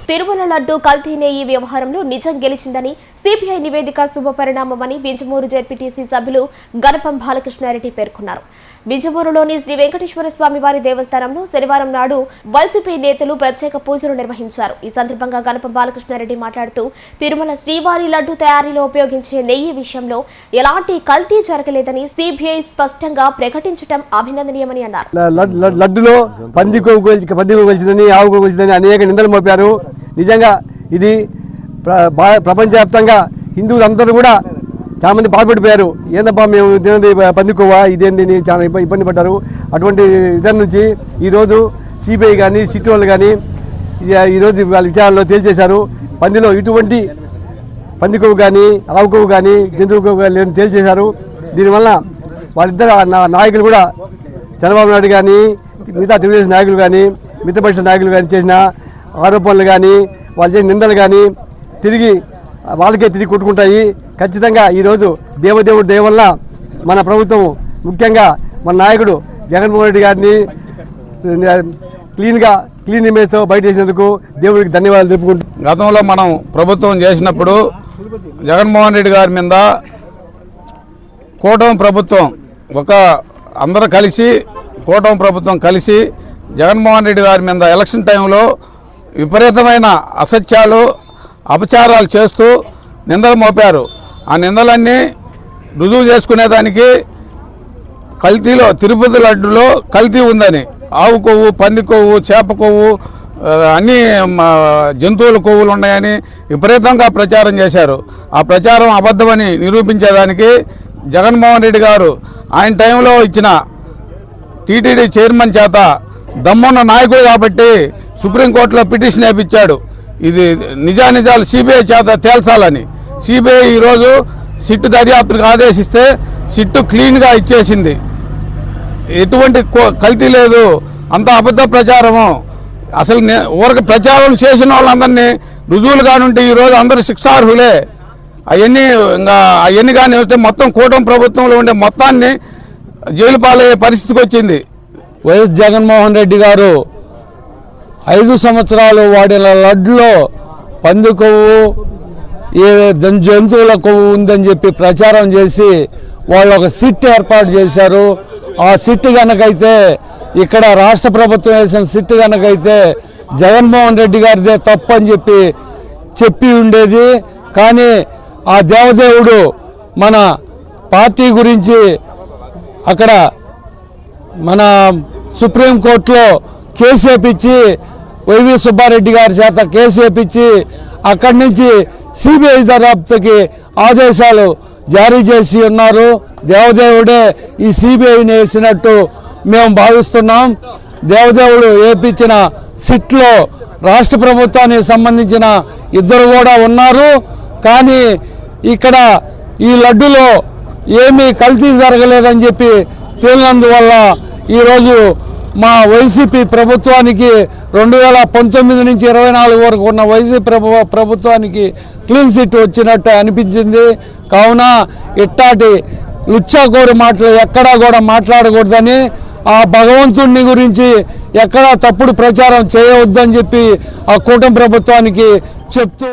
తిరుమల లడ్డు కల్తీ నెయ్యి వ్యవహారంలో నిజం గెలిచిందని సిపిఐ నివేదిక శుభపరిణామమని బింజమూరు జెడ్పీటీసీ సభ్యులు గణపం బాలకృష్ణారెడ్డి పేర్కొన్నారు. బింజమూరులోని శ్రీ వెంకటేశ్వర స్వామి వారి దేవస్థానంలో శనివారం నాడు వైసీపీ నేతలు ప్రత్యేక పూజలు నిర్వహించారు. ఈ సందర్భంగా గణపం బాలకృష్ణారెడ్డి మాట్లాడుతూ తిరుమల శ్రీవారి లడ్డు తయారీలో ఉపయోగించే నెయ్యి విషయంలో ఎలాంటి కల్తీ జరగలేదని సిబిఐ స్పష్టంగా ప్రకటించడం అభినందనీయమని అన్నారు. లడ్డులో పంది కొవ్వు ఆవు కొవ్వు అనేక నిందలు మోపారు. నిజంగా ఇది ప్రపంచవ్యాప్తంగా హిందువులందరూ కూడా చాలా మంది బాధపడిపోయారు. ఏందబ్బా మేము తినది పందికోవా ఇదేంటి చాలా ఇబ్బంది పడ్డారు. అటువంటి విధానం నుంచి ఈరోజు సిబిఐ కానీ సిటీ వాళ్ళు కానీ ఈరోజు వాళ్ళ విచారణలో తేల్చేశారు. పందిలో ఇటువంటి పందికొవ్వు కానీ ఆవు కొవ్వు కానీ జంతువు కొవ్వు కానీ లేదని తేల్చేశారు. దీనివల్ల వాళ్ళిద్దరు నాయకులు కూడా చంద్రబాబు నాయుడు కానీ మిగతా తెలుగుదేశం నాయకులు కానీ మిత్రపక్ష నాయకులు కానీ చేసిన ఆరోపణలు కానీ వాళ్ళు చేసిన నిందలు కానీ వాళ్ళకే తిరిగి కొట్టుకుంటాయి. ఖచ్చితంగా ఈరోజు దేవదేవుడి దయ వల్ల మన ప్రభుత్వం ముఖ్యంగా మన నాయకుడు జగన్మోహన్ రెడ్డి గారిని క్లీన్ ఇమేజ్తో బయట చేసినందుకు దేవుడికి ధన్యవాదాలు తెలుపుకుంటాం. గతంలో మనం ప్రభుత్వం చేసినప్పుడు జగన్మోహన్ రెడ్డి గారి మీద కూటమి ప్రభుత్వం అందరూ కలిసి కూటమి ప్రభుత్వం కలిసి జగన్మోహన్ రెడ్డి గారి మీద ఎలక్షన్ టైంలో విపరీతమైన అసత్యాలు అపచారాలు చేస్తూ నిందలు మోపారు. ఆ నిందలన్నీ రుజువు చేసుకునేదానికి కల్తీలో తిరుపతి లడ్డులో కల్తీ ఉందని ఆవు కొవ్వు పంది కొవ్వు చేప కొవ్వు అన్ని జంతువుల కొవ్వులు ఉన్నాయని విపరీతంగా ప్రచారం చేశారు. ఆ ప్రచారం అబద్ధమని నిరూపించేదానికి జగన్మోహన్ రెడ్డి గారు ఆయన టైంలో ఇచ్చిన టీటీడీ చైర్మన్ చేత దమ్మున్న నాయకుడు కాబట్టి సుప్రీంకోర్టులో పిటిషన్ వేయించాడు. ఇది నిజానిజాలు సిబిఐ చేత తేల్చాలని. సిబిఐ ఈరోజు సిట్టు దర్యాప్తుకు ఆదేశిస్తే సిట్టు క్లీన్గా ఇచ్చేసింది. ఎటువంటి కల్తీ లేదు, అంత అబద్ధ ప్రచారము. అసలు ప్రచారం చేసిన వాళ్ళందరినీ రుజువులు కానుంటే ఈరోజు అందరూ శిక్షార్హులే. అవన్నీ కానీ వస్తే మొత్తం కూటమి ప్రభుత్వంలో ఉండే మొత్తాన్ని జైలు పాలయ్యే పరిస్థితికి వచ్చింది. వైఎస్ జగన్మోహన్ రెడ్డి గారు 5 సంవత్సరాలు వాడిన లడ్డులో పంది కొవ్వు జంతువుల కొవ్వు ఉందని చెప్పి ప్రచారం చేసి వాళ్ళు ఒక సిట్ ఏర్పాటు చేశారు. ఆ సిట్ కనుకైతే ఇక్కడ రాష్ట్ర ప్రభుత్వం వేసిన సిట్ కనుకైతే జగన్మోహన్ రెడ్డి గారిదే తప్పు అని చెప్పి ఉండేది. కానీ ఆ దేవదేవుడు మన పార్టీ గురించి అక్కడ మన సుప్రీంకోర్టులో కేసు వేపించి వైవి సుబ్బారెడ్డి గారి చేత కేసు వేపించి అక్కడి నుంచి సిబిఐ దర్యాప్తుకి ఆదేశాలు జారీ చేసి ఉన్నారు. దేవదేవుడే ఈ సిబిఐని వేసినట్టు మేము భావిస్తున్నాం. దేవదేవుడు వేపించిన సిట్లో రాష్ట్ర ప్రభుత్వానికి సంబంధించిన ఇద్దరు కూడా ఉన్నారు. కానీ ఇక్కడ ఈ లడ్డులో ఏమీ కల్తీ జరగలేదని చెప్పి తేలినందువల్ల ఈరోజు మా వైసీపీ ప్రభుత్వానికి 2019 నుంచి 24 వరకు ఉన్న వైసీపీ ప్రభుత్వానికి క్లీన్ సిట్ వచ్చినట్టు అనిపించింది. కావున ఇట్టాటి లుచ్చాకోరు మాటలు ఎక్కడా కూడా మాట్లాడకూడదని, ఆ భగవంతుడిని గురించి ఎక్కడా తప్పుడు ప్రచారం చేయవద్దని చెప్పి ఆ కూటమి ప్రభుత్వానికి చెప్తూ